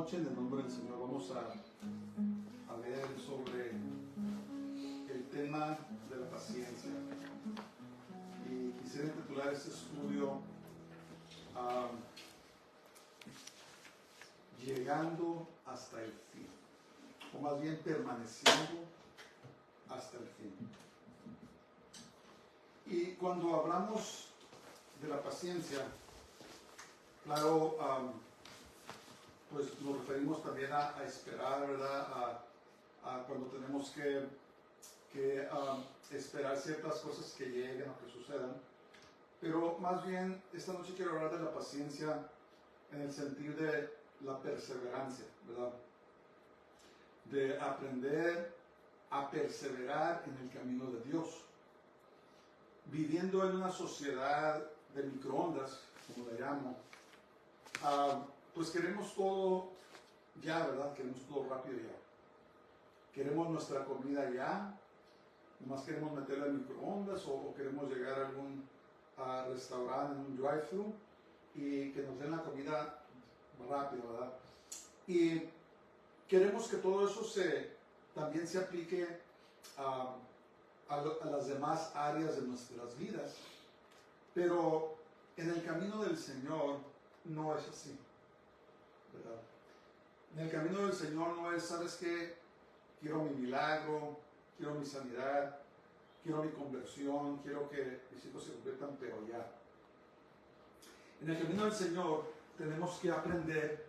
noche, en el nombre del Señor, vamos a ver sobre el tema de la paciencia. Y quisiera titular este estudio Llegando hasta el fin, o más bien permaneciendo hasta el fin. Y cuando hablamos de la paciencia, claro, pues nos referimos también a esperar, ¿verdad? A cuando tenemos que esperar ciertas cosas que lleguen o que sucedan. Pero más bien, esta noche quiero hablar de la paciencia en el sentido de la perseverancia, ¿verdad? De aprender a perseverar en el camino de Dios. Viviendo en una sociedad de microondas, como le llamo, pues queremos todo ya, ¿verdad? Queremos todo rápido ya. Queremos nuestra comida ya, nomás queremos meterla en microondas o queremos llegar a algún restaurante, en un drive-thru y que nos den la comida rápido, ¿verdad? Y queremos que todo eso también se aplique a las demás áreas de nuestras vidas, pero en el camino del Señor no es así, ¿verdad? En el camino del Señor no es, ¿sabes qué? Quiero mi milagro, quiero mi sanidad, quiero mi conversión, quiero que mis hijos se conviertan, pero ya. En el camino del Señor tenemos que aprender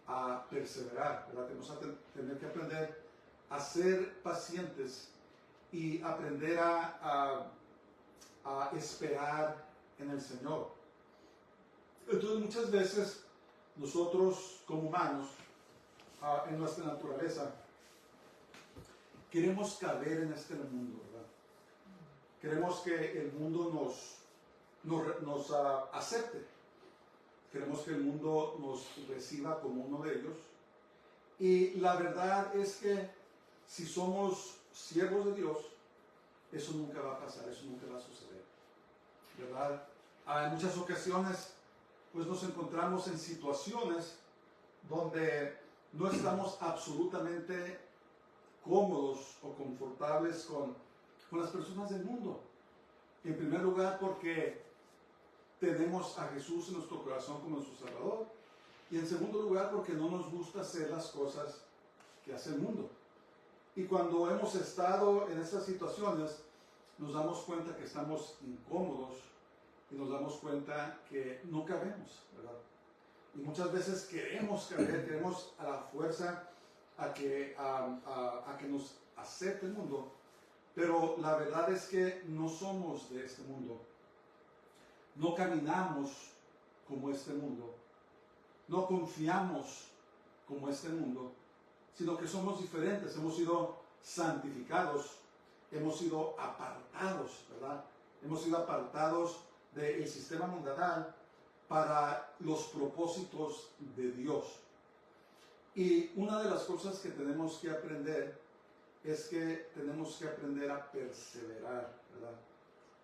a perseverar, ¿verdad? Tenemos que tener que aprender a ser pacientes y aprender a esperar en el Señor. Entonces muchas veces nosotros como humanos, en nuestra naturaleza, queremos caber en este mundo, ¿verdad? Queremos que el mundo nos acepte. Queremos que el mundo nos reciba como uno de ellos. Y la verdad es que si somos siervos de Dios, eso nunca va a pasar, eso nunca va a suceder, ¿verdad? En muchas ocasiones, pues nos encontramos en situaciones donde no estamos absolutamente cómodos o confortables con las personas del mundo. En primer lugar, porque tenemos a Jesús en nuestro corazón como nuestro Salvador. Y en segundo lugar, porque no nos gusta hacer las cosas que hace el mundo. Y cuando hemos estado en estas situaciones, nos damos cuenta que estamos incómodos y nos damos cuenta que no cabemos, ¿verdad? Y muchas veces queremos caber, queremos a la fuerza a que nos acepte el mundo, pero la verdad es que no somos de este mundo. No caminamos como este mundo. No confiamos como este mundo, sino que somos diferentes. Hemos sido santificados, hemos sido apartados, ¿verdad? Hemos sido apartados del sistema mundanal para los propósitos de Dios. Y una de las cosas que tenemos que aprender es que tenemos que aprender a perseverar, ¿verdad?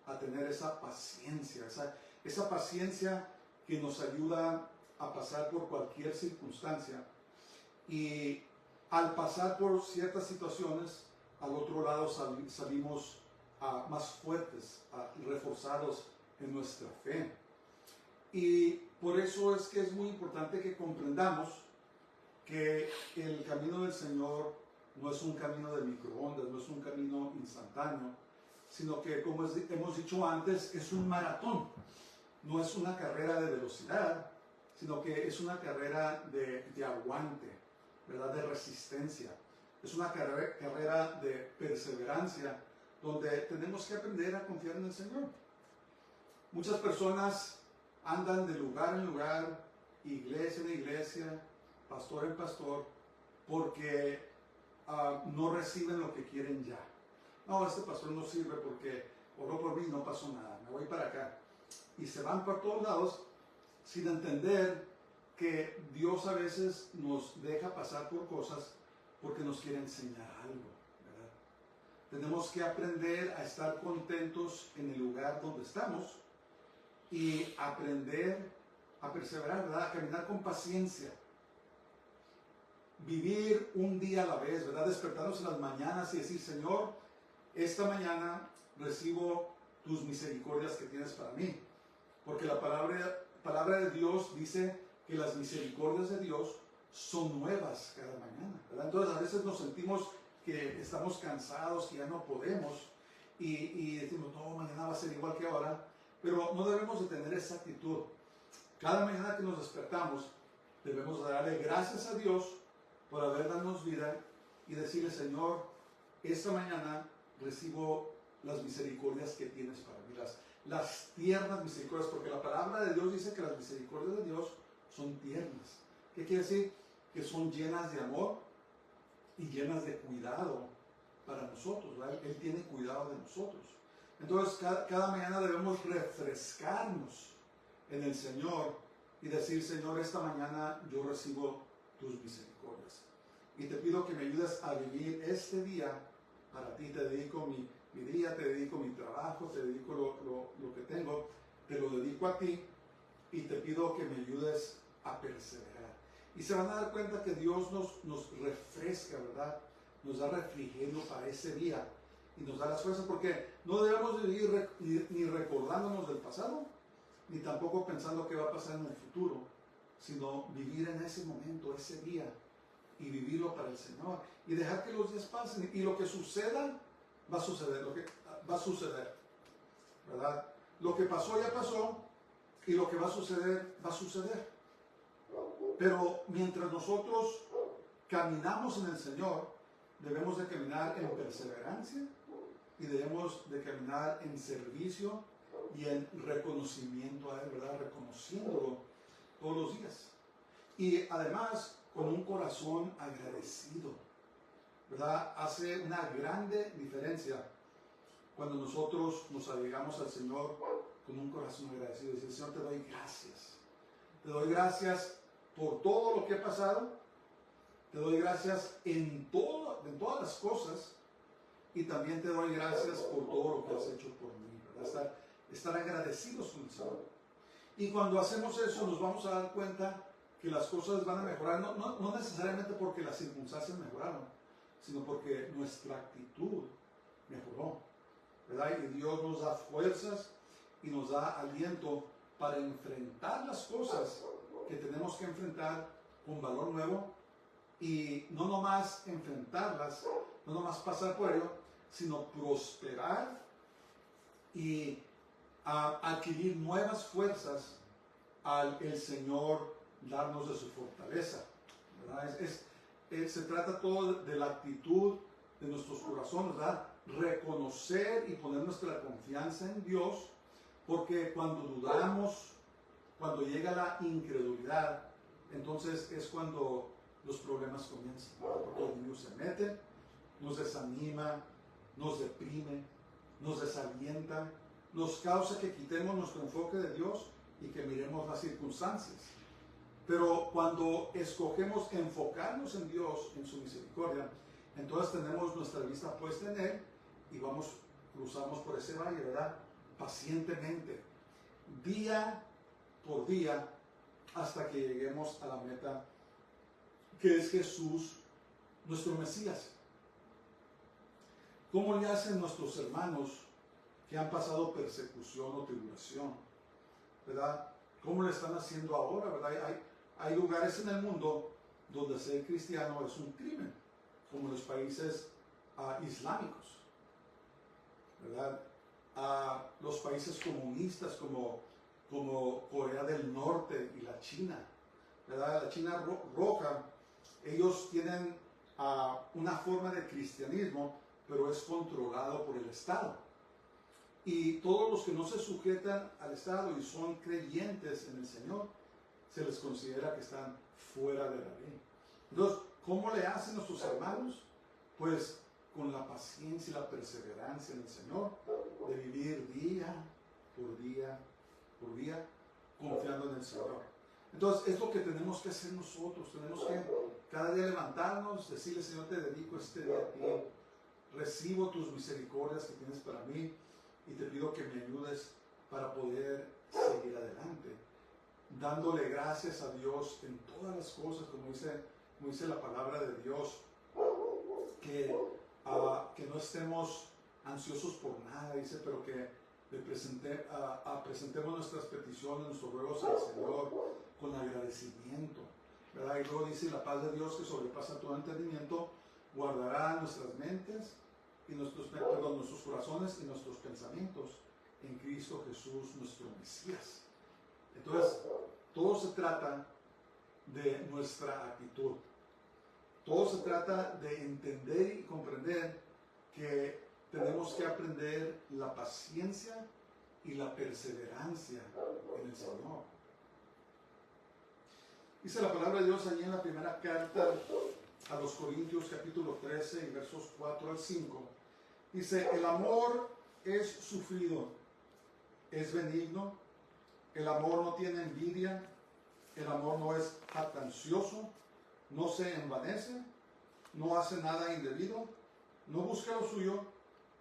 A tener esa paciencia, esa paciencia que nos ayuda a pasar por cualquier circunstancia. Y al pasar por ciertas situaciones, al otro lado salimos más fuertes, reforzados en nuestra fe. Y por eso es que es muy importante que comprendamos que el camino del Señor no es un camino de microondas, no es un camino instantáneo, sino que, como hemos dicho antes, es un maratón. No es una carrera de velocidad, sino que es una carrera de aguante, ¿verdad? De resistencia. Es una carrera de perseverancia, donde tenemos que aprender a confiar en el Señor. Muchas personas andan de lugar en lugar, iglesia en iglesia, pastor en pastor, porque no reciben lo que quieren ya. No, este pastor no sirve porque oró por mí, no pasó nada, me voy para acá. Y se van por todos lados sin entender que Dios a veces nos deja pasar por cosas porque nos quiere enseñar algo, ¿verdad? Tenemos que aprender a estar contentos en el lugar donde estamos y aprender a perseverar, ¿verdad? A caminar con paciencia. vivir un día a la vez, ¿verdad? Despertarnos en las mañanas y decir, Señor, esta mañana recibo tus misericordias que tienes para mí. Porque la palabra de Dios dice que las misericordias de Dios son nuevas cada mañana, ¿verdad? Entonces a veces nos sentimos que estamos cansados, que ya no podemos y decimos, no, mañana va a ser igual que ahora, pero no debemos de tener esa actitud. Cada mañana que nos despertamos debemos darle gracias a Dios por haber dado vida y decirle, Señor, esta mañana recibo las misericordias que tienes para mí, las tiernas misericordias, porque la palabra de Dios dice que las misericordias de Dios son tiernas. ¿Qué quiere decir? Que son llenas de amor y llenas de cuidado para nosotros, ¿verdad? Él tiene cuidado de nosotros. Entonces, cada mañana debemos refrescarnos en el Señor y decir, Señor, esta mañana yo recibo tus misericordias. Y te pido que me ayudes a vivir este día para ti. Te dedico mi día, te dedico mi trabajo, te dedico lo que tengo, te lo dedico a ti y te pido que me ayudes a perseverar. Y se van a dar cuenta que Dios nos refresca, ¿verdad? Nos da refrigerio para ese día y nos da las fuerzas, porque no debemos vivir ni recordándonos del pasado, ni tampoco pensando qué va a pasar en el futuro, sino vivir en ese momento, ese día, y vivirlo para el Señor, y dejar que los días pasen, y lo que suceda, va a suceder, lo que va a suceder, ¿verdad? Lo que pasó ya pasó, y lo que va a suceder, va a suceder. Pero mientras nosotros caminamos en el Señor, debemos de caminar en perseverancia, y debemos de caminar en servicio y en reconocimiento a Él, ¿verdad? Reconociéndolo todos los días. Y además, con un corazón agradecido, ¿verdad? Hace una grande diferencia cuando nosotros nos agregamos al Señor con un corazón agradecido. Y decir, Señor, te doy gracias. Te doy gracias por todo lo que he pasado. Te doy gracias en todas las cosas. Y también te doy gracias por todo lo que has hecho por mí, ¿verdad? Estar agradecidos con el Señor. Y cuando hacemos eso, nos vamos a dar cuenta que las cosas van a mejorar, no necesariamente porque las circunstancias mejoraron, sino porque nuestra actitud mejoró, ¿verdad? Y Dios nos da fuerzas y nos da aliento para enfrentar las cosas que tenemos que enfrentar con valor nuevo, y no nomás enfrentarlas, no nomás pasar por ello, sino prosperar y adquirir nuevas fuerzas al el Señor darnos de su fortaleza, ¿verdad? Se trata todo de la actitud de nuestros corazones, ¿verdad? Reconocer y poner nuestra confianza en Dios, porque cuando dudamos, cuando llega la incredulidad, entonces es cuando los problemas comienzan, porque el enemigo se mete, nos desanima, nos deprime, nos desalienta, nos causa que quitemos nuestro enfoque de Dios y que miremos las circunstancias. Pero cuando escogemos enfocarnos en Dios, en su misericordia, entonces tenemos nuestra vista puesta en Él y cruzamos por ese valle, ¿verdad? Pacientemente, día por día, hasta que lleguemos a la meta, que es Jesús, nuestro Mesías. ¿Cómo le hacen nuestros hermanos que han pasado persecución o tribulación, ¿verdad? ¿Cómo le están haciendo ahora, verdad? Hay lugares en el mundo donde ser cristiano es un crimen, como los países islámicos, ¿verdad? Los países comunistas como Corea del Norte y la China, ¿verdad? La China roja, ellos tienen una forma de cristianismo, pero es controlado por el Estado. Y todos los que no se sujetan al Estado y son creyentes en el Señor, se les considera que están fuera de la ley. Entonces, ¿cómo le hacen nuestros hermanos? Pues con la paciencia y la perseverancia en el Señor, de vivir día por día por día, confiando en el Señor. Entonces, es lo que tenemos que hacer nosotros. Tenemos que cada día levantarnos, decirle, Señor, te dedico este día a ti. Recibo tus misericordias que tienes para mí y te pido que me ayudes para poder seguir adelante, dándole gracias a Dios en todas las cosas, como dice como dice la palabra de Dios, que no estemos ansiosos por nada, dice, pero que le presentemos nuestras peticiones, nuestros ruegos al Señor con agradecimiento, ¿verdad? Y luego dice, la paz de Dios que sobrepasa todo entendimiento, guardará nuestras mentes y nuestros corazones y nuestros pensamientos en Cristo Jesús, nuestro Mesías. Entonces, todo se trata de nuestra actitud. Todo se trata de entender y comprender que tenemos que aprender la paciencia y la perseverancia en el Señor. Dice la palabra de Dios allí en la primera carta a los Corintios, capítulo 13, y versos 4 al 5. Dice, el amor es sufrido, es benigno, el amor no tiene envidia, el amor no es jactancioso, no se envanece, no hace nada indebido, no busca lo suyo,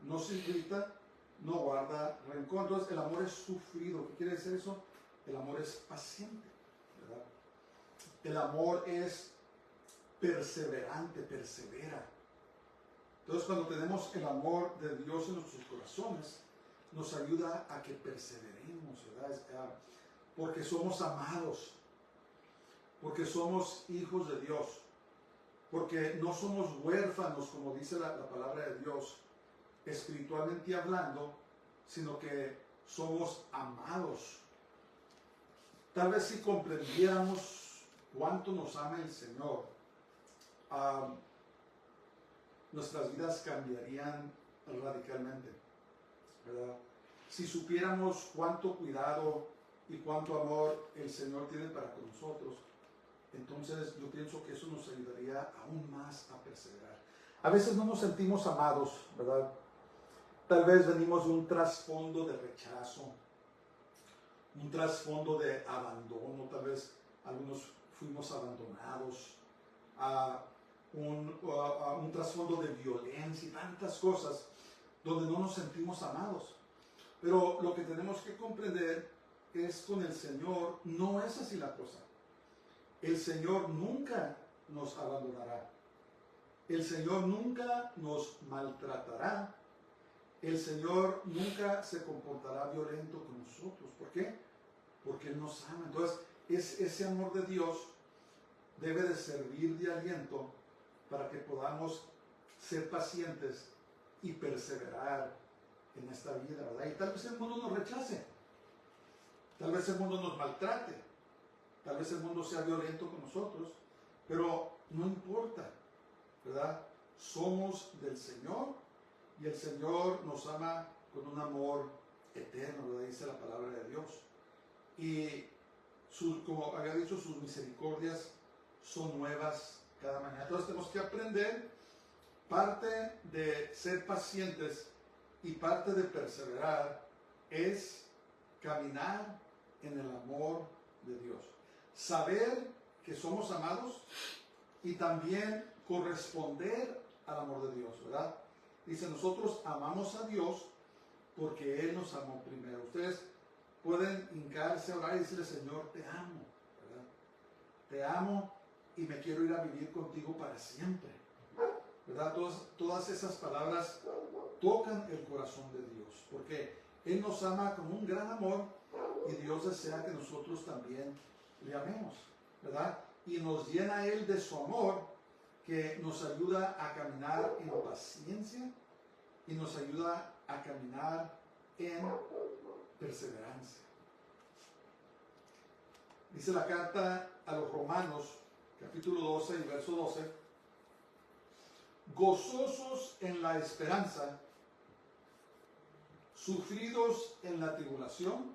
no se irrita, no guarda rencor. Entonces el amor es sufrido. ¿Qué quiere decir eso? El amor es paciente, ¿verdad? El amor es perseverante, persevera. Entonces cuando tenemos el amor de Dios en nuestros corazones, nos ayuda a que perseveremos, ¿verdad? Porque somos amados, porque somos hijos de Dios, porque no somos huérfanos, como dice la palabra de Dios, espiritualmente hablando, sino que somos amados. Tal vez si comprendiéramos cuánto nos ama el Señor, nuestras vidas cambiarían radicalmente, ¿verdad? Si supiéramos cuánto cuidado y cuánto amor el Señor tiene para con nosotros, entonces yo pienso que eso nos ayudaría aún más a perseverar. A veces no nos sentimos amados, ¿verdad? Tal vez venimos de un trasfondo de rechazo, un trasfondo de abandono, tal vez algunos fuimos abandonados, un trasfondo de violencia y tantas cosas donde no nos sentimos amados. Pero lo que tenemos que comprender es con el Señor no es así la cosa. El Señor nunca nos abandonará. El Señor nunca nos maltratará. El Señor nunca se comportará violento con nosotros. ¿Por qué? Porque Él nos ama. Entonces, ese amor de Dios debe de servir de aliento para que podamos ser pacientes y perseverar en esta vida, ¿verdad? Y tal vez el mundo nos rechace. Tal vez el mundo nos maltrate. Tal vez el mundo sea violento con nosotros. Pero no importa, ¿verdad? Somos del Señor y el Señor nos ama con un amor eterno, ¿verdad? Dice la palabra de Dios. Y como había dicho, sus misericordias son nuevas cada mañana. Entonces tenemos que aprender parte de ser pacientes y parte de perseverar es caminar en el amor de Dios. Saber que somos amados y también corresponder al amor de Dios, ¿verdad? Dice, nosotros amamos a Dios porque Él nos amó primero. Ustedes pueden hincarse a orar y decirle, Señor, te amo, ¿verdad? Te amo y me quiero ir a vivir contigo para siempre, ¿verdad? Todas esas palabras tocan el corazón de Dios, porque Él nos ama con un gran amor y Dios desea que nosotros también le amemos, ¿verdad? Y nos llena Él de su amor, que nos ayuda a caminar en paciencia y nos ayuda a caminar en perseverancia. Dice la carta a los Romanos, capítulo 12 y verso 12, gozosos en la esperanza, sufridos en la tribulación,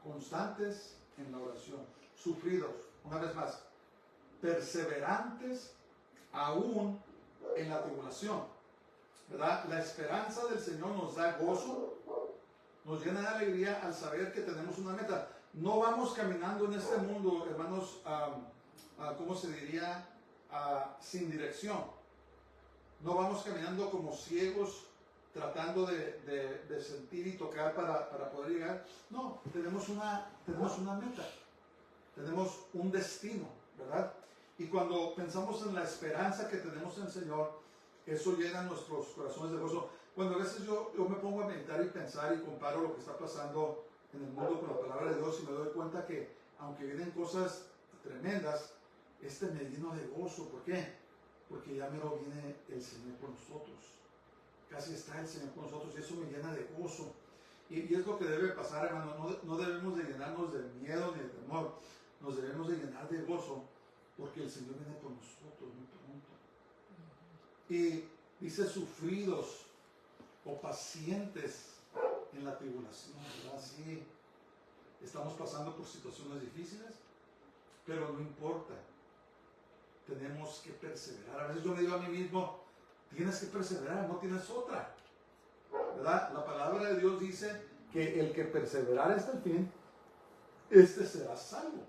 constantes en la oración. Sufridos, una vez más, perseverantes aún en la tribulación, ¿verdad? La esperanza del Señor nos da gozo, nos llena de alegría al saber que tenemos una meta. No vamos caminando en este mundo, hermanos, ¿cómo se diría? Sin dirección. No vamos caminando como ciegos, tratando de sentir y tocar para poder llegar. No, tenemos una meta, tenemos un destino, ¿verdad? Y cuando pensamos en la esperanza que tenemos en el Señor, eso llena nuestros corazones de gozo. Cuando a veces yo me pongo a meditar y pensar y comparo lo que está pasando en el mundo con la palabra de Dios y me doy cuenta que aunque vienen cosas tremendas, me lleno de gozo. ¿Por qué? Porque ya mero viene el Señor con nosotros. Casi está el Señor con nosotros y eso me llena de gozo. Y es lo que debe pasar, hermano. No debemos de llenarnos de miedo ni de temor. Nos debemos de llenar de gozo porque el Señor viene con nosotros muy pronto. Y dice sufridos o pacientes en la tribulación, ¿verdad? Sí, estamos pasando por situaciones difíciles, pero no importa. Tenemos que perseverar. A veces yo me digo a mí mismo, tienes que perseverar, no tienes otra. ¿Verdad? La palabra de Dios dice que el que perseverare hasta el fin, será salvo.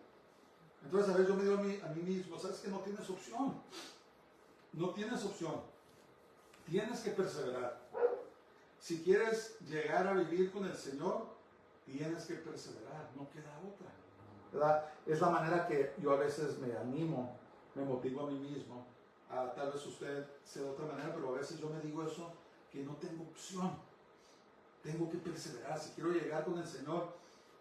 Entonces a veces yo me digo a mí mismo, ¿sabes que no tienes opción? No tienes opción. Tienes que perseverar. Si quieres llegar a vivir con el Señor, tienes que perseverar, no queda otra. ¿Verdad? Es la manera que yo a veces me animo, me motivo a mí mismo. Tal vez usted sea de otra manera, pero a veces yo me digo eso, que no tengo opción. Tengo que perseverar. Si quiero llegar con el Señor,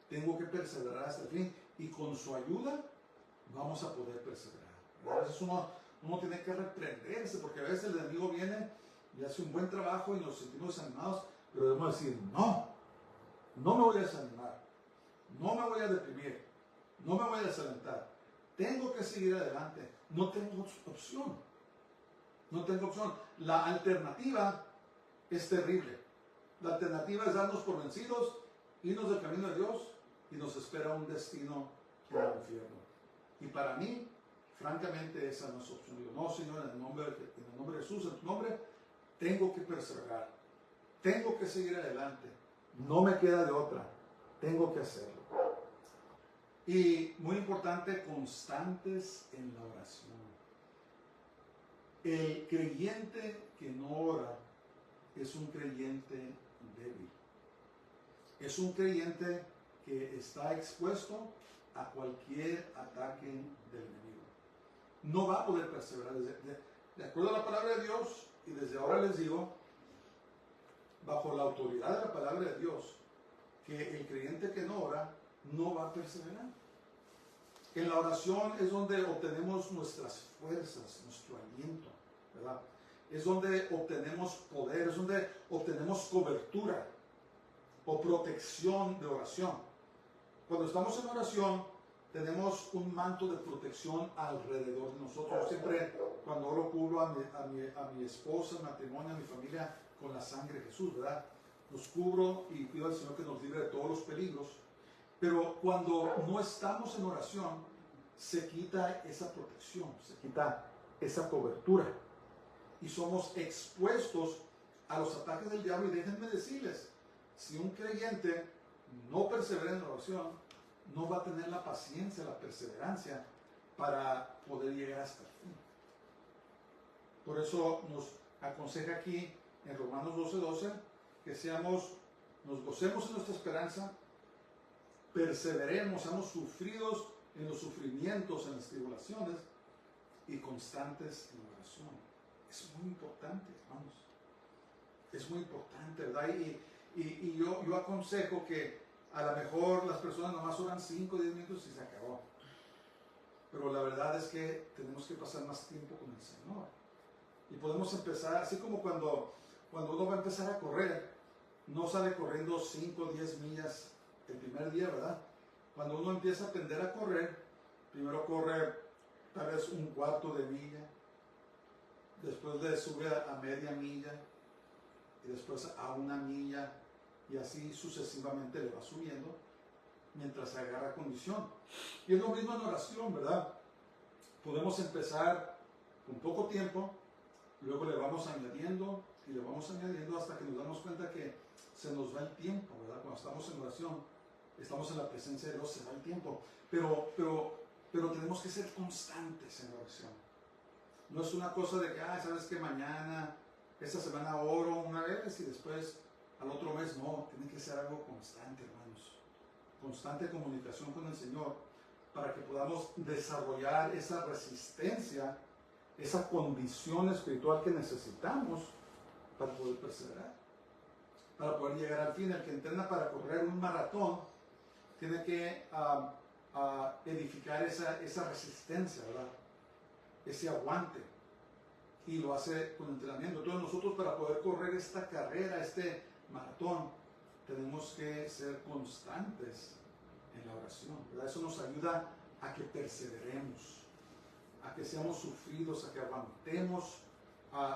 tengo que perseverar hasta el fin. Y con su ayuda vamos a poder perseverar. A veces uno tiene que reprenderse, porque a veces el enemigo viene y hace un buen trabajo y nos sentimos desanimados, pero debemos decir, no me voy a desanimar, no me voy a deprimir, no me voy a desalentar. Tengo que seguir adelante. No tengo opción. No tengo opción. La alternativa es terrible. La alternativa es darnos por vencidos, irnos del camino de Dios y nos espera un destino en el infierno. Y para mí, francamente, esa no es opción. Digo, no, Señor, en el nombre de Jesús, en tu nombre, tengo que perseverar. Tengo que seguir adelante. No me queda de otra. Tengo que hacerlo. Y muy importante, constantes en la oración. El creyente que no ora es un creyente débil. Es un creyente que está expuesto a cualquier ataque del enemigo. No va a poder perseverar. De acuerdo a la palabra de Dios, y desde ahora les digo, bajo la autoridad de la palabra de Dios, que el creyente que no ora no va a perseverar. En la oración es donde obtenemos nuestras fuerzas, nuestro aliento, ¿verdad? Es donde obtenemos poder, es donde obtenemos cobertura o protección de oración. Cuando estamos en oración, tenemos un manto de protección alrededor de nosotros. Yo siempre, cuando oro, cubro a mi esposa, mi matrimonio, a mi familia con la sangre de Jesús, ¿verdad? Nos cubro y pido al Señor que nos libre de todos los peligros. Pero cuando no estamos en oración, se quita esa protección, se quita esa cobertura. Y somos expuestos a los ataques del diablo. Y déjenme decirles, si un creyente no persevera en la oración, no va a tener la paciencia, la perseverancia para poder llegar hasta el fin. Por eso nos aconseja aquí en Romanos 12:12 que nos gocemos en nuestra esperanza, perseveremos, seamos sufridos en los sufrimientos, en las tribulaciones y constantes en la oración. Es muy importante, hermanos. Es muy importante, ¿verdad? Y yo aconsejo que a lo mejor las personas nomás oran 5 o 10 minutos y se acabó. Pero la verdad es que tenemos que pasar más tiempo con el Señor. Y podemos empezar, así como cuando uno va a empezar a correr, no sale corriendo 5 o 10 millas el primer día, ¿verdad? Cuando uno empieza a aprender a correr, primero corre tal vez un cuarto de milla, después le sube a media milla, y después a una milla, y así sucesivamente le va subiendo mientras agarra condición. Y es lo mismo en oración, ¿verdad? Podemos empezar con poco tiempo, luego le vamos añadiendo y le vamos añadiendo hasta que nos damos cuenta que se nos va el tiempo, ¿verdad? Cuando estamos en oración, estamos en la presencia de Dios, se va el tiempo. Pero tenemos que ser constantes en la oración. No es una cosa de que, sabes que mañana, esta semana oro una vez y después al otro mes no. Tiene que ser algo constante, hermanos. Constante comunicación con el Señor para que podamos desarrollar esa resistencia, esa condición espiritual que necesitamos para poder perseverar, para poder llegar al fin. El que entrena para correr un maratón tiene que edificar esa resistencia, ¿verdad? Ese aguante, y lo hace con entrenamiento. Entonces nosotros, para poder correr esta carrera, este maratón, tenemos que ser constantes en la oración, ¿verdad? Eso nos ayuda a que perseveremos, a que seamos sufridos, a que aguantemos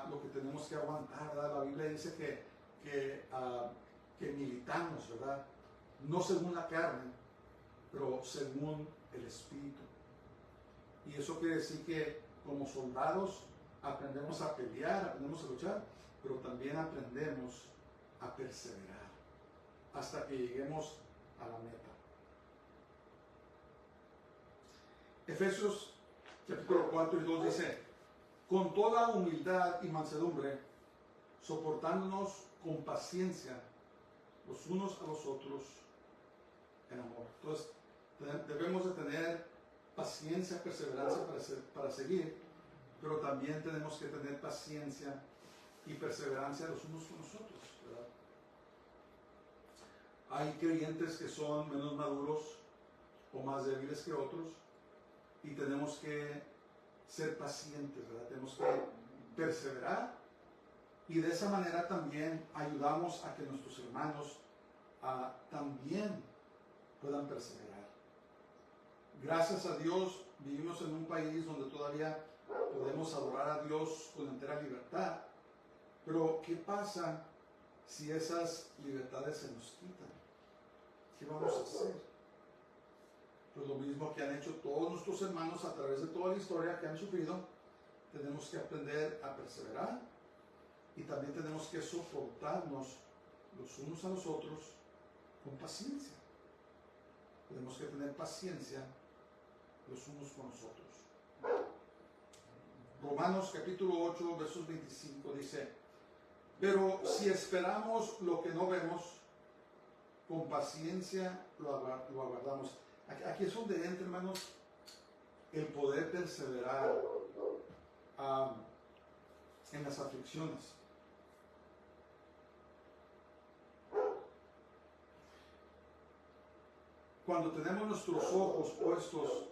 lo que tenemos que aguantar, ¿verdad? La Biblia dice que militamos, ¿verdad? No según la carne, pero según el Espíritu. Y eso quiere decir que como soldados aprendemos a pelear, aprendemos a luchar, pero también aprendemos a perseverar hasta que lleguemos a la meta. Efesios capítulo 4 y 2 dice: con toda humildad y mansedumbre, soportándonos con paciencia los unos a los otros en amor. Entonces, debemos de tener paciencia, perseverancia para seguir, pero también tenemos que tener paciencia y perseverancia los unos con los otros, ¿verdad? Hay creyentes que son menos maduros o más débiles que otros, y tenemos que ser pacientes, ¿verdad? Tenemos que perseverar, y de esa manera también ayudamos a que nuestros hermanos también puedan perseverar. Gracias a Dios vivimos en un país donde todavía podemos adorar a Dios con entera libertad, pero ¿qué pasa si esas libertades se nos quitan? ¿Qué vamos a hacer? Pues lo mismo que han hecho todos nuestros hermanos a través de toda la historia que han sufrido. Tenemos que aprender a perseverar, y también tenemos que soportarnos los unos a los otros con paciencia. Tenemos que tener paciencia los unos con los otros. Romanos capítulo 8, versos 25 dice: pero si esperamos lo que no vemos, con paciencia lo aguardamos. Aquí es donde entra, hermanos, el poder perseverar en las aflicciones. Cuando tenemos nuestros ojos puestos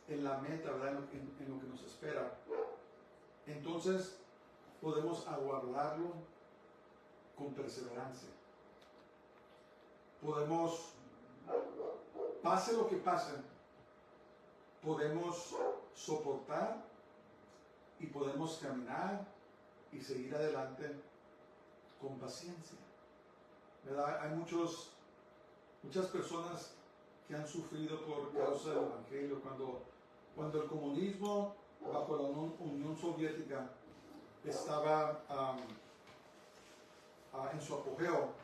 en la meta, ¿verdad? En lo que nos espera, entonces podemos aguardarlo con perseverancia. Podemos, pase lo que pase, podemos soportar y podemos caminar y seguir adelante con paciencia, ¿verdad? Hay muchas personas que han sufrido por causa del Evangelio. Cuando el comunismo bajo la Unión Soviética estaba en su apogeo,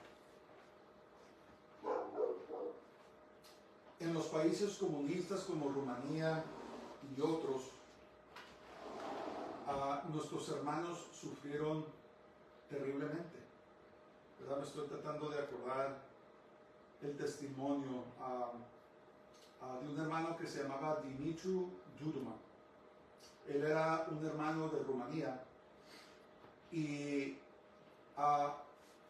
en los países comunistas como Rumanía y otros, nuestros hermanos sufrieron terriblemente, ¿verdad? Me estoy tratando de acordar el testimonio de un hermano que se llamaba Dumitru Duduman. Él era un hermano de Rumanía y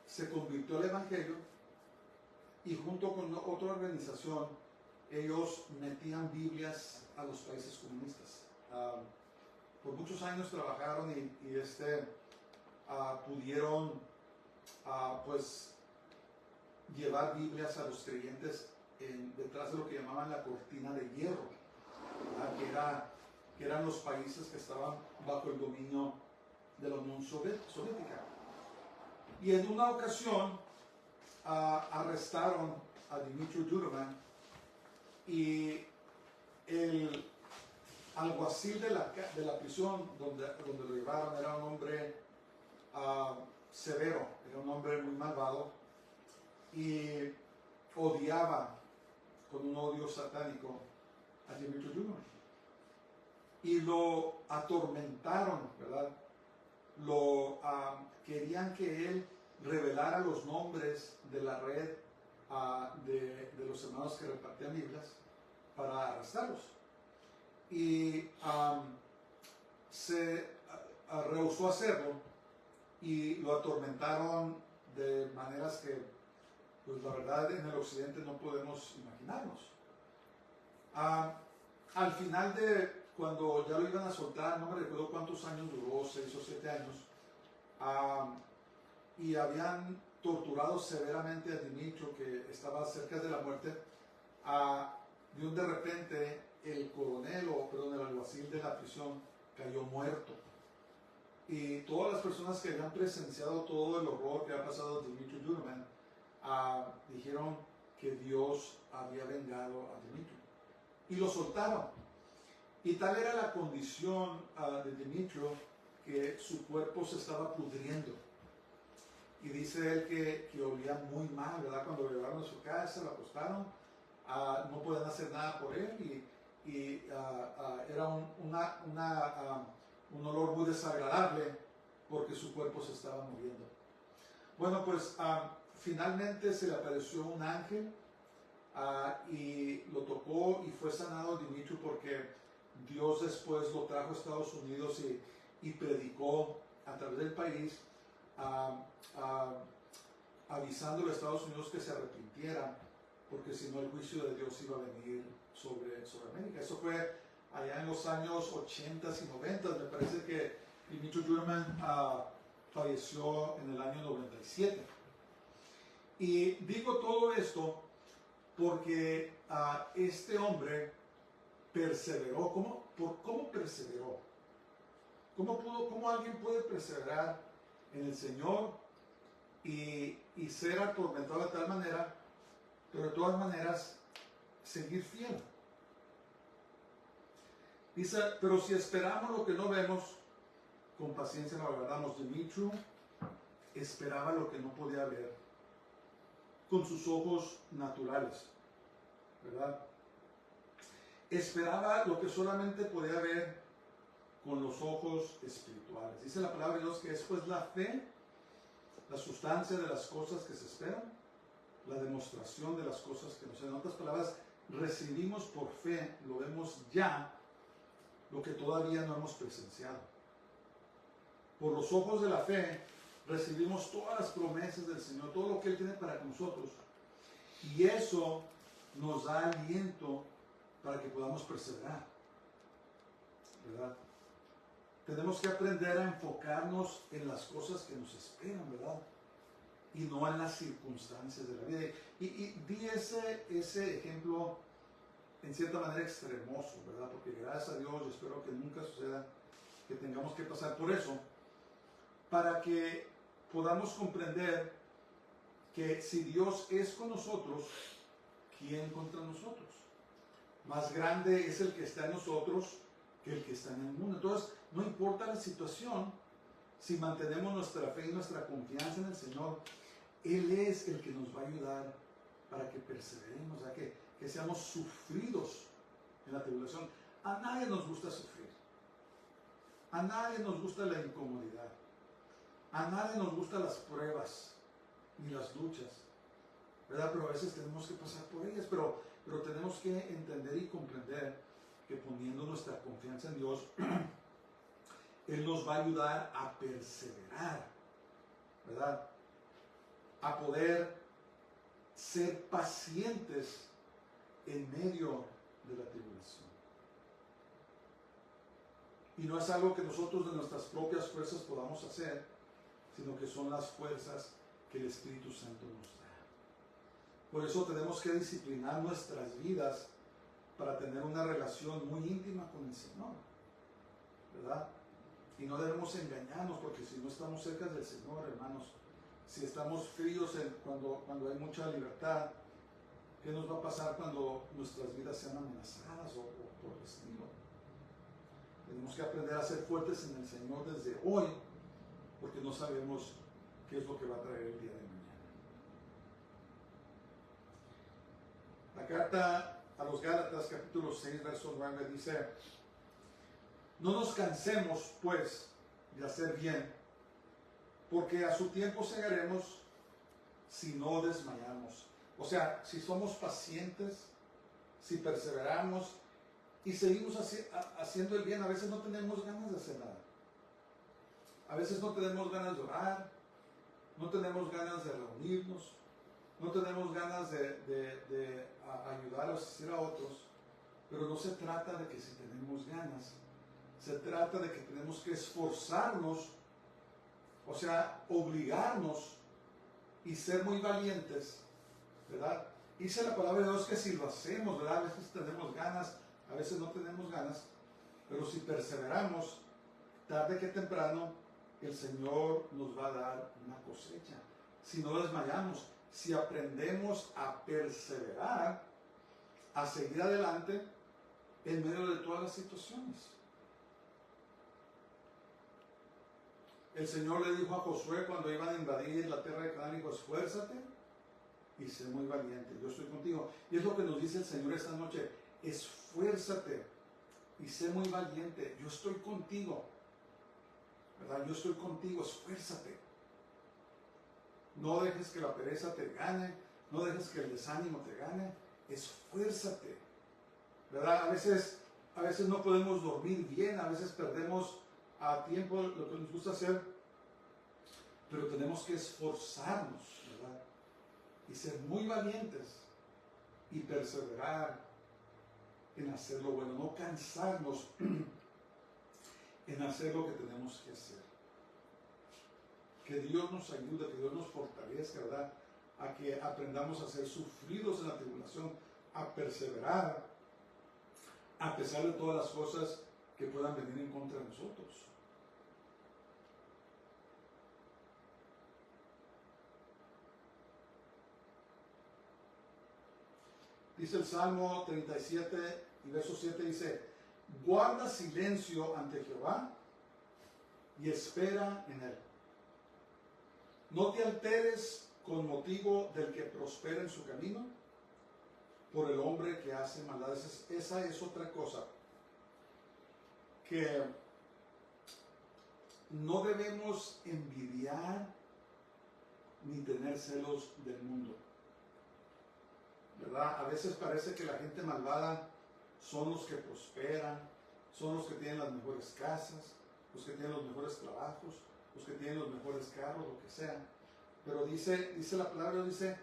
se convirtió al Evangelio, y junto con otra organización ellos metían Biblias a los países comunistas. Por muchos años trabajaron y pudieron pues llevar Biblias a los creyentes detrás de lo que llamaban la cortina de hierro, que eran los países que estaban bajo el dominio de la Unión Soviética. Y en una ocasión arrestaron a Dumitru Duduman, y el alguacil de la prisión donde lo llevaron era un hombre severo, era un hombre muy malvado, y odiaba con un odio satánico a Dumitru Duduman, y lo atormentaron, ¿verdad? Querían que él revelara los nombres de la red de los hermanos que repartían Biblias, para arrestarlos. Y se rehusó hacerlo y lo atormentaron de maneras que, pues la verdad, en el occidente no podemos imaginarnos. Al final de cuando ya lo iban a soltar, no me recuerdo cuántos años duró, 6 o 7 años, y habían torturado severamente a Dimitrio, que estaba cerca de la muerte. De repente el coronel, el alguacil de la prisión cayó muerto. Y todas las personas que habían presenciado todo el horror que ha pasado a Dimitri Jurman dijeron que Dios había vengado a Dimitri. Y lo soltaron. Y tal era la condición de Dimitrio que su cuerpo se estaba pudriendo. Y dice él que olía muy mal, ¿verdad? Cuando lo llevaron a su casa, lo acostaron, no podían hacer nada por él y era un olor muy desagradable porque su cuerpo se estaba muriendo. Bueno, pues finalmente se le apareció un ángel y lo tocó y fue sanado Dimitrio, porque Dios después lo trajo a Estados Unidos y predicó a través del país, avisándole a Estados Unidos que se arrepintieran, porque si no el juicio de Dios iba a venir sobre América. Eso fue allá en los años 80 y 90. Me parece que Dimitri Jurman falleció en el año 97. Y digo todo esto porque este hombre perseveró. ¿Cómo perseveró? ¿Cómo alguien puede perseverar en el Señor y ser atormentado de tal manera, pero de todas maneras seguir fiel? Dice, pero si esperamos lo que no vemos, con paciencia lo aguardamos. Dimitrio esperaba lo que no podía ver con sus ojos naturales, ¿verdad? Esperaba lo que solamente podía ver con los ojos espirituales. Dice la palabra de Dios que es pues la fe, la sustancia de las cosas que se esperan, la demostración de las cosas que no se ven. En otras palabras, recibimos por fe, lo vemos ya, lo que todavía no hemos presenciado. Por los ojos de la fe recibimos todas las promesas del Señor, todo lo que Él tiene para nosotros, y eso nos da aliento para que podamos perseverar, ¿verdad? Tenemos que aprender a enfocarnos en las cosas que nos esperan, ¿verdad? Y no en las circunstancias de la vida. Y di ese ejemplo en cierta manera extremoso, ¿verdad? Porque gracias a Dios, yo espero que nunca suceda que tengamos que pasar por eso, para que podamos comprender que si Dios es con nosotros, ¿quién contra nosotros? Más grande es el que está en nosotros que el que está en el mundo. Entonces, no importa la situación, si mantenemos nuestra fe y nuestra confianza en el Señor, Él es el que nos va a ayudar para que perseveremos, a que seamos sufridos en la tribulación. A nadie nos gusta sufrir. A nadie nos gusta la incomodidad. A nadie nos gustan las pruebas ni las luchas, ¿verdad? Pero a veces tenemos que pasar por ellas, pero tenemos que entender y comprender que poniendo nuestra confianza en Dios, Él nos va a ayudar a perseverar, ¿verdad? A poder ser pacientes en medio de la tribulación. Y no es algo que nosotros de nuestras propias fuerzas podamos hacer, sino que son las fuerzas que el Espíritu Santo nos da. Por eso tenemos que disciplinar nuestras vidas para tener una relación muy íntima con el Señor, ¿verdad? Y no debemos engañarnos, porque si no estamos cerca del Señor, hermanos, si estamos fríos cuando hay mucha libertad, ¿qué nos va a pasar cuando nuestras vidas sean amenazadas o por el estilo? Tenemos que aprender a ser fuertes en el Señor desde hoy, porque no sabemos qué es lo que va a traer el día de mañana. La carta a los Gálatas, capítulo 6, verso 9, dice: no nos cansemos, pues, de hacer bien, porque a su tiempo segaremos si no desmayamos. O sea, si somos pacientes, si perseveramos y seguimos haciendo el bien, a veces no tenemos ganas de hacer nada. A veces no tenemos ganas de orar, no tenemos ganas de reunirnos, no tenemos ganas de ayudar o asistir a otros, pero no se trata de que si tenemos ganas, se trata de que tenemos que esforzarnos, o sea, obligarnos y ser muy valientes, ¿verdad? Dice la palabra de Dios que si lo hacemos, ¿verdad? A veces tenemos ganas, a veces no tenemos ganas, pero si perseveramos, tarde que temprano, el Señor nos va a dar una cosecha. Si no desmayamos, si aprendemos a perseverar, a seguir adelante en medio de todas las situaciones. El Señor le dijo a Josué cuando iban a invadir la tierra de Canaán, dijo, esfuérzate y sé muy valiente, yo estoy contigo. Y es lo que nos dice el Señor esta noche, esfuérzate y sé muy valiente, yo estoy contigo, ¿verdad? Yo estoy contigo, esfuérzate. No dejes que la pereza te gane, no dejes que el desánimo te gane, esfuérzate, ¿verdad? A veces no podemos dormir bien, a veces perdemos a tiempo lo que nos gusta hacer, pero tenemos que esforzarnos, ¿verdad? Y ser muy valientes y perseverar en hacer lo bueno, no cansarnos en hacer lo que tenemos que hacer. Que Dios nos ayude, que Dios nos fortalezca, ¿verdad? A que aprendamos a ser sufridos en la tribulación, a perseverar, a pesar de todas las cosas que puedan venir en contra de nosotros. Dice el Salmo 37 y verso 7, dice, guarda silencio ante Jehová y espera en él. No te alteres con motivo del que prospera en su camino, por el hombre que hace maldades. Esa es otra cosa, que no debemos envidiar ni tener celos del mundo, ¿verdad? A veces parece que la gente malvada son los que prosperan, son los que tienen las mejores casas, los que tienen los mejores trabajos, los que tienen los mejores carros, lo que sea. Pero dice la palabra, dice,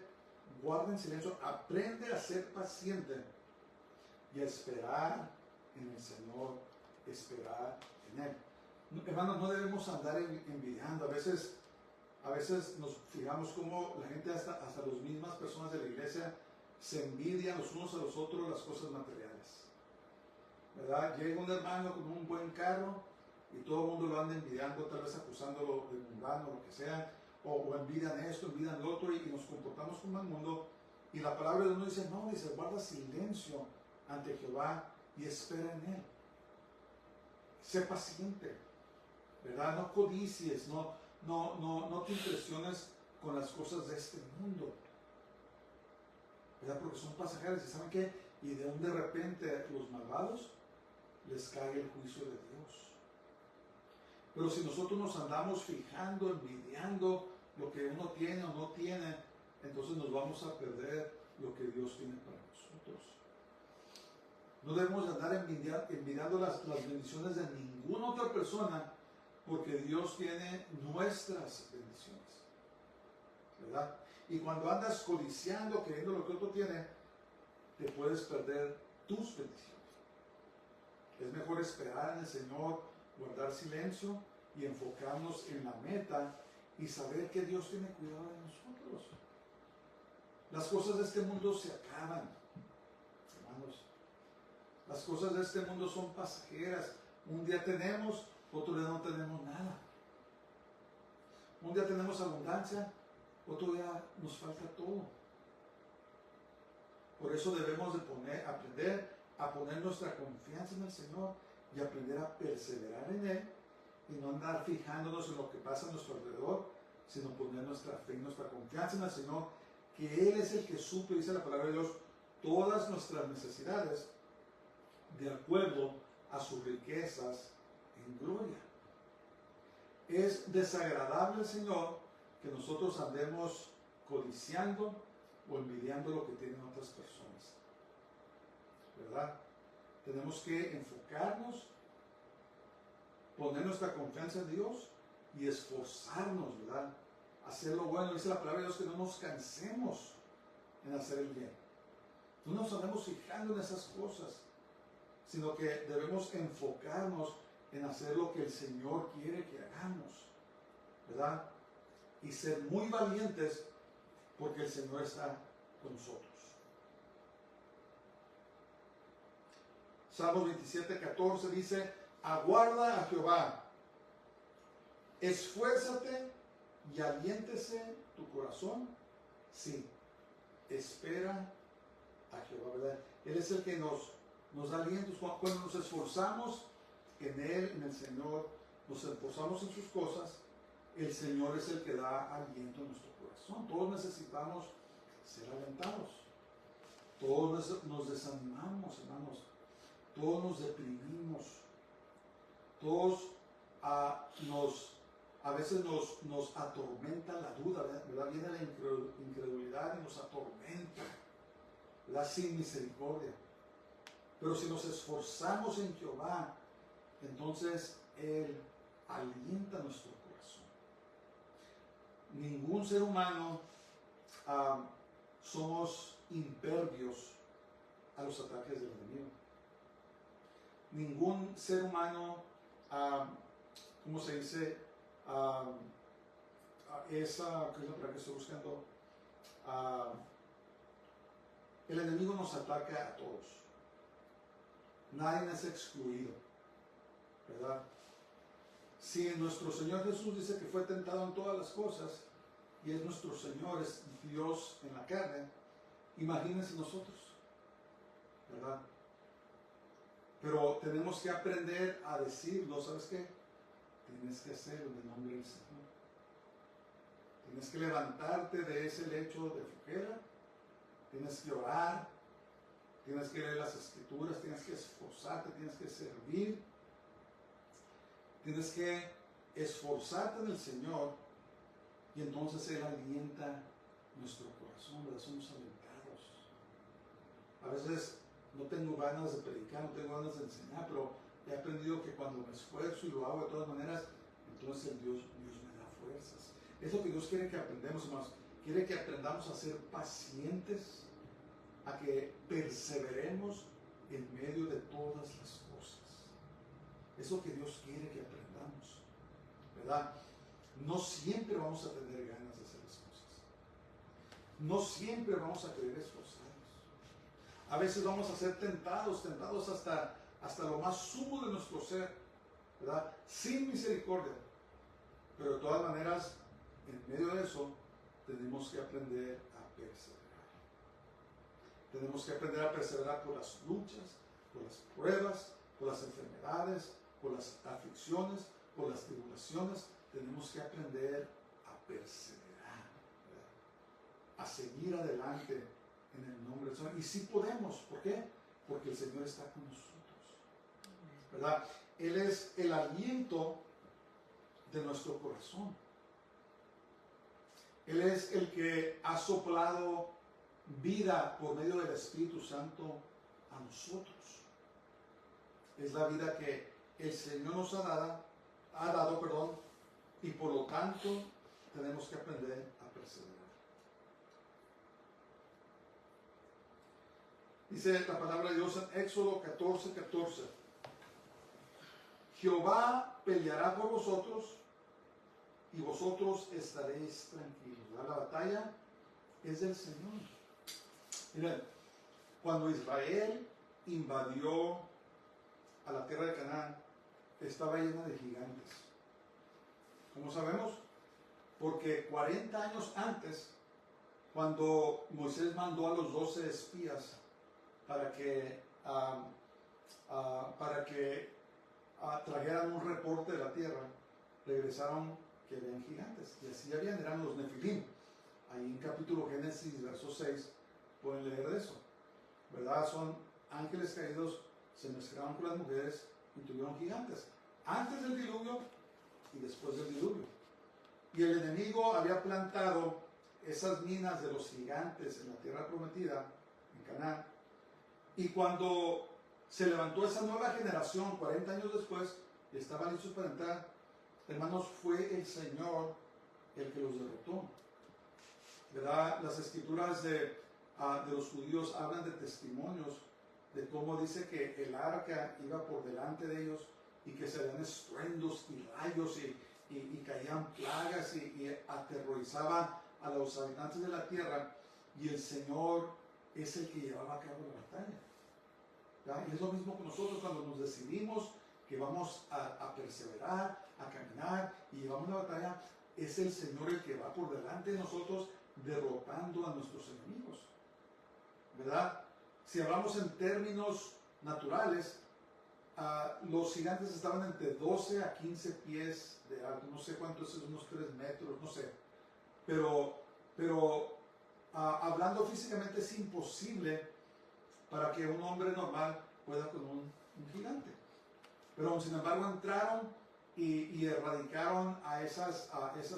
guarda en silencio, aprende a ser paciente y a esperar en el Señor, esperar en Él. Hermanos, no debemos andar envidiando. A veces nos fijamos cómo la gente, hasta las mismas personas de la iglesia, se envidian los unos a los otros las cosas materiales, ¿verdad? Llega un hermano con un buen carro y todo el mundo lo anda envidiando, tal vez acusándolo de mundano, lo que sea, o envidian esto, envidian lo otro, y nos comportamos como el mundo. Y la palabra de Dios nos dice, no, dice, guarda silencio ante Jehová y espera en Él. Sé paciente, ¿verdad? No codicies, no te impresiones con las cosas de este mundo, ¿verdad? Porque son pasajeras, y ¿saben qué? Y de repente los malvados les cae el juicio de Dios. Pero si nosotros nos andamos fijando, envidiando lo que uno tiene o no tiene, entonces nos vamos a perder lo que Dios tiene para nosotros. No debemos andar envidiando las bendiciones de ninguna otra persona, porque Dios tiene nuestras bendiciones, ¿verdad? Y cuando andas codiciando, queriendo lo que otro tiene, te puedes perder tus bendiciones. Es mejor esperar en el Señor, guardar silencio y enfocarnos en la meta y saber que Dios tiene cuidado de nosotros. Las cosas de este mundo se acaban, hermanos. Las cosas de este mundo son pasajeras. Un día tenemos, otro día no tenemos nada. Un día tenemos abundancia, otro día nos falta todo. Por eso debemos de aprender a poner nuestra confianza en el Señor y aprender a perseverar en Él, y no andar fijándonos en lo que pasa a nuestro alrededor, sino poner nuestra fe y nuestra confianza en el Señor, que Él es el que suple, dice la palabra de Dios, todas nuestras necesidades de acuerdo a sus riquezas en gloria. Es desagradable, Señor, que nosotros andemos codiciando o envidiando lo que tienen otras personas. ¿verdad? Tenemos que enfocarnos, poner nuestra confianza en Dios y esforzarnos, ¿verdad? Hacer lo bueno. Dice la palabra de Dios que no nos cansemos en hacer el bien. No nos andemos fijando en esas cosas, sino que debemos enfocarnos en hacer lo que el Señor quiere que hagamos, ¿verdad? Y ser muy valientes porque el Señor está con nosotros. Salmos 27:14 dice: aguarda a Jehová, esfuérzate y aliéntese tu corazón. Sí, espera a Jehová, ¿verdad? Él es el que nos da alientos. Cuando nos esforzamos en Él, en el Señor, nos esforzamos en sus cosas, el Señor es el que da aliento a nuestro corazón. Todos necesitamos ser alentados. Todos nos desanimamos, hermanos. Todos nos deprimimos. Todos a veces nos atormenta la duda, ¿verdad? Viene la incredulidad y nos atormenta, ¿verdad? Sin misericordia. Pero si nos esforzamos en Jehová, entonces Él alienta nuestro corazón. Ningún ser humano somos impervios a los ataques del enemigo. Ningún ser humano, ¿cómo se dice? ¿Qué es la palabra que estoy buscando? El enemigo nos ataca a todos. Nadie es excluido, ¿verdad? Si nuestro Señor Jesús dice que fue tentado en todas las cosas y es nuestro Señor, es Dios en la carne, imagínense nosotros, ¿verdad? Pero tenemos que aprender a decirlo, ¿sabes qué? Tienes que hacerlo en el nombre del Señor. Tienes que levantarte de ese lecho de flojera, tienes que orar, tienes que leer las Escrituras, tienes que esforzarte, tienes que servir, tienes que esforzarte en el Señor y entonces Él alienta nuestro corazón, ¿verdad? Somos alentados. A veces no tengo ganas de predicar, no tengo ganas de enseñar, pero he aprendido que cuando me esfuerzo y lo hago de todas maneras, entonces Dios me da fuerzas. Es lo que Dios quiere que aprendamos, hermanos. Quiere que aprendamos a ser pacientes, a que perseveremos en medio de todas las cosas. Es lo que Dios quiere que aprendamos, ¿verdad? No siempre vamos a tener ganas de hacer las cosas. No siempre vamos a querer esforzarnos. A veces vamos a ser tentados hasta lo más sumo de nuestro ser, ¿verdad? Sin misericordia. Pero de todas maneras, en medio de eso, tenemos que aprender a perseverar. Tenemos que aprender a perseverar por las luchas, por las pruebas, por las enfermedades, por las aflicciones, por las tribulaciones. Tenemos que aprender a perseverar, ¿verdad? A seguir adelante en el nombre del Señor. Y sí podemos. ¿Por qué? Porque el Señor está con nosotros, ¿verdad? Él es el aliento de nuestro corazón. Él es el que ha soplado vida por medio del Espíritu Santo a nosotros. Es la vida que el Señor nos ha dado, y por lo tanto tenemos que aprender a perseverar. Dice la palabra de Dios en Éxodo 14:14. Jehová peleará por vosotros y vosotros estaréis tranquilos. ¿Verdad? La batalla es del Señor. Miren, cuando Israel invadió a la tierra de Canaán, estaba llena de gigantes. ¿Cómo sabemos? Porque 40 años antes, cuando Moisés mandó a los 12 espías para que trajeran un reporte de la tierra, regresaron que habían gigantes, y así eran los Nefilim. Ahí en capítulo Génesis, verso 6, pueden leer de eso, ¿verdad? Son ángeles caídos, se mezclaron con las mujeres y tuvieron gigantes, antes del diluvio y después del diluvio. Y el enemigo había plantado esas minas de los gigantes en la tierra prometida, en Canaán, Y cuando se levantó esa nueva generación, 40 años después, y estaban listos para entrar, hermanos, fue el Señor el que los derrotó. ¿Verdad? Las escrituras de los judíos hablan de testimonios de cómo dice que el arca iba por delante de ellos y que se veían estruendos y rayos y caían plagas y aterrorizaban a los habitantes de la tierra, y el Señor es el que llevaba a cabo la batalla. ¿Verdad? Y es lo mismo con nosotros cuando nos decidimos que vamos a perseverar, a caminar y llevamos la batalla. Es el Señor el que va por delante de nosotros derrotando a nuestros enemigos, ¿verdad? Si hablamos en términos naturales, los gigantes estaban entre 12 a 15 pies de alto, no sé cuánto es, unos 3 metros, no sé, pero hablando físicamente es imposible para que un hombre normal pueda con un gigante. Pero sin embargo entraron y erradicaron a esas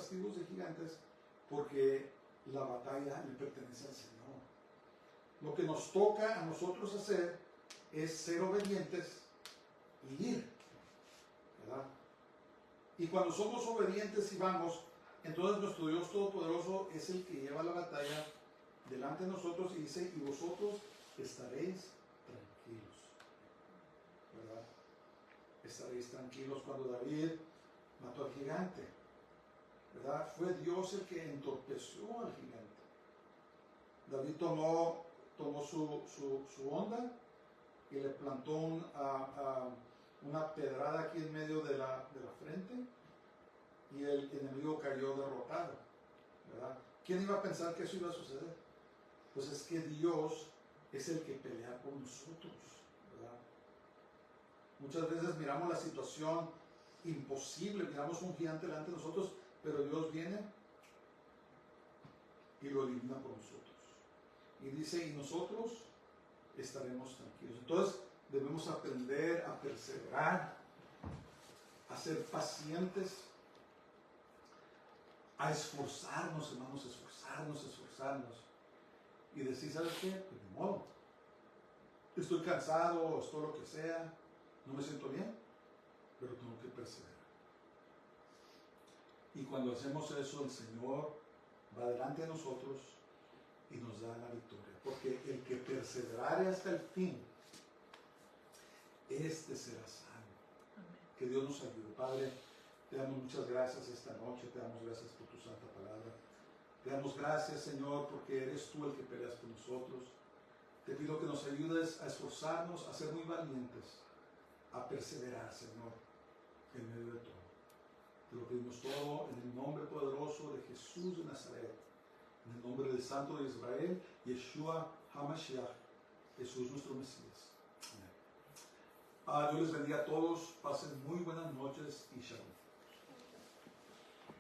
tribus de gigantes, porque la batalla le pertenece al Señor. Lo que nos toca a nosotros hacer es ser obedientes y ir, ¿verdad? Y cuando somos obedientes y vamos, entonces nuestro Dios Todopoderoso es el que lleva la batalla delante de nosotros y dice, y vosotros estaréis tranquilos, ¿verdad? Estaréis tranquilos. Cuando David mató al gigante, ¿verdad? Fue Dios el que entorpeció al gigante. David tomó su onda y le plantó una pedrada aquí en medio de la frente, y el enemigo cayó derrotado, ¿verdad? ¿Quién iba a pensar que eso iba a suceder? Pues es que Dios es el que pelea por nosotros, ¿verdad? Muchas veces miramos la situación imposible, miramos un gigante delante de nosotros, pero Dios viene y lo elimina por nosotros. Y dice, y nosotros estaremos tranquilos. Entonces debemos aprender a perseverar, a ser pacientes, a esforzarnos, hermanos, esforzarnos. Y decir, ¿sabes qué? Pues de modo. Estoy cansado, estoy lo que sea, no me siento bien, pero tengo que perseverar. Y cuando hacemos eso, el Señor va delante de nosotros y nos da la victoria. Porque el que perseverare hasta el fin, este será salvo. Que Dios nos ayude. Padre, te damos muchas gracias esta noche, te damos gracias por tu santa palabra. Te damos gracias, Señor, porque eres tú el que peleas por nosotros. Te pido que nos ayudes a esforzarnos, a ser muy valientes, a perseverar, Señor, en medio de todo. Te lo pedimos todo en el nombre poderoso de Jesús de Nazaret, en el nombre del Santo de Israel, Yeshua HaMashiach, Jesús nuestro Mesías. Amén. Dios les bendiga a todos, pasen muy buenas noches y shalom.